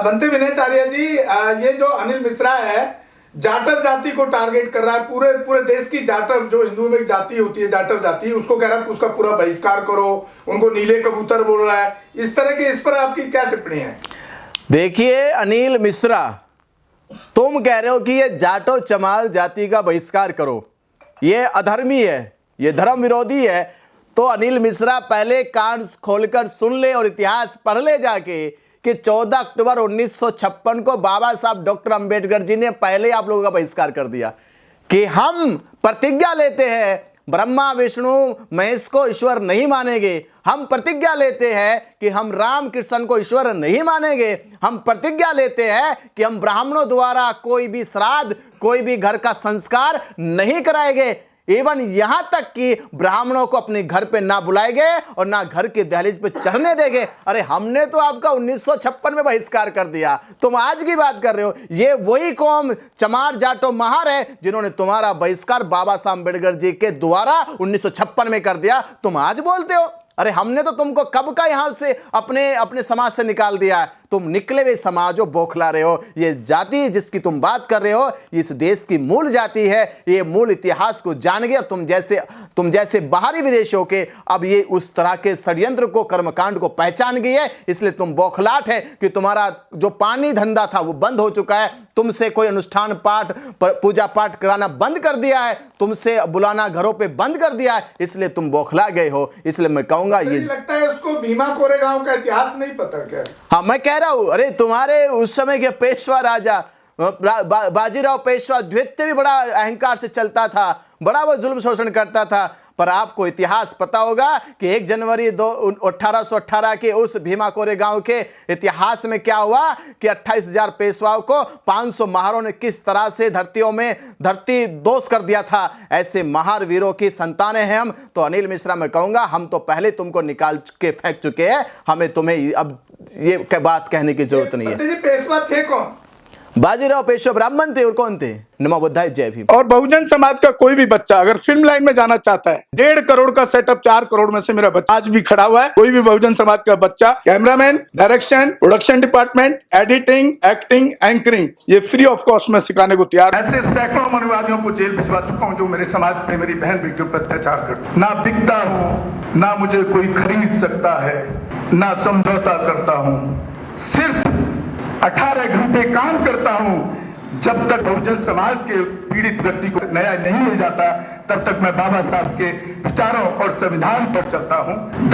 बनते विनय चारिया जी, ये जो अनिल मिश्रा है जाटव जाति को टारगेट कर रहा है, पूरे पूरे देश की जाटव जो हिंदुओं में एक जाति होती है जाटव जाति, उसको कह रहा है उसका पूरा बहिष्कार करो, उनको नीले कबूतर बोल रहा है। इस तरह के इस पर आपकी क्या टिप्पणी है? देखिए अनिल मिश्रा, तुम कह रहे हो कि ये जाटो चमार जाति का बहिष्कार करो, ये अधर्मी है, ये धर्म विरोधी है। तो अनिल मिश्रा पहले कान खोलकर सुन ले और इतिहास पढ़ ले जाके कि 14 अक्टूबर 1956 को बाबा साहब डॉक्टर अंबेडकर जी ने पहले आप लोगों का बहिष्कार कर दिया कि हम प्रतिज्ञा लेते हैं ब्रह्मा विष्णु महेश को ईश्वर नहीं मानेंगे, हम प्रतिज्ञा लेते हैं कि हम राम कृष्ण को ईश्वर नहीं मानेंगे, हम प्रतिज्ञा लेते हैं कि हम ब्राह्मणों द्वारा कोई भी श्राद्ध कोई भी घर का संस्कार नहीं कराएंगे, एवं यहां तक कि ब्राह्मणों को अपने घर पे ना बुलाएंगे और ना घर के दहलीज पे चढ़ने देंगे। अरे हमने तो आपका 1956 में बहिष्कार कर दिया, तुम आज की बात कर रहे हो। ये वही कौम चमार जाटो महार है जिन्होंने तुम्हारा बहिष्कार बाबा साहब अम्बेडकर जी के द्वारा 1956 में कर दिया, तुम आज बोलते हो। अरे हमने तो तुमको कब का यहां से अपने समाज से निकाल दिया है, तुम निकले हुए समाजों बौखला रहे हो। ये जाति जिसकी तुम बात कर रहे हो इस देश की मूल जाति है, ये मूल इतिहास को जान गए। और तुम जैसे बाहरी विदेशों के अब ये उस तरह के षड्यंत्र को कर्मकांड को पहचान गई है, इसलिए तुम बौखलाट है कि तुम्हारा जो पानी धंधा था वो बंद हो चुका है, तुमसे कोई अनुष्ठान पाठ पूजा पाठ कराना बंद कर दिया है, तुमसे बुलाना घरों पे बंद कर दिया है, इसलिए तुम बौखला गए हो। इसलिए मैं कहूंगा ये लगता है उसको भीमा कोरेगांव का इतिहास नहीं पता क्या? हाँ मैं कह रहा हूं, अरे तुम्हारे उस समय के पेशवा राजा बाजीराव पेशवा द्वितीय भी बड़ा अहंकार से चलता था, बड़ा वो जुल्म शोषण करता था। पर आपको इतिहास पता होगा कि 1 जनवरी 1818 के उस भीमा कोरेगांव के इतिहास में क्या हुआ कि 28,000 पेशवाओं को 500 महारों ने किस तरह से धरती दोष कर दिया था। ऐसे महार वीरों की संतानें हैं हम। तो अनिल मिश्रा मैं कहूंगा हम तो पहले तुमको निकाल के फेंक चुके हैं, हमें तुम्हें अब ये बात कहने की जरूरत नहीं है। पेशवा थे कौन? बाजीराव पेशवा ब्राह्मण थे और कौन थे? नमो बुद्धाय जय भीम। और बहुजन समाज का कोई भी बच्चा अगर फिल्म लाइन में जाना चाहता है, 1.5 करोड़ का सेटअप 4 करोड़ में से मेरा बच्चा आज भी खड़ा हुआ है। कोई भी बहुजन समाज का बच्चा cameraman, direction, production department, editing, acting, anchoring ये फ्री ऑफ कॉस्ट में सिखाने को तैयार। ऐसे सैकड़ों मनुवादियों को जेल भिजवा चुका हूँ जो मेरे समाज पे मेरी बहन बेटियों पर अत्याचार करते। ना बिकता हूँ, ना मुझे कोई खरीद सकता है, ना समझौता करता हूँ, सिर्फ 18 घंटे काम करता हूं। जब तक बहुजन समाज के पीड़ित व्यक्ति को न्याय नहीं मिल जाता तब तक मैं बाबा साहब के विचारों और संविधान पर चलता हूं।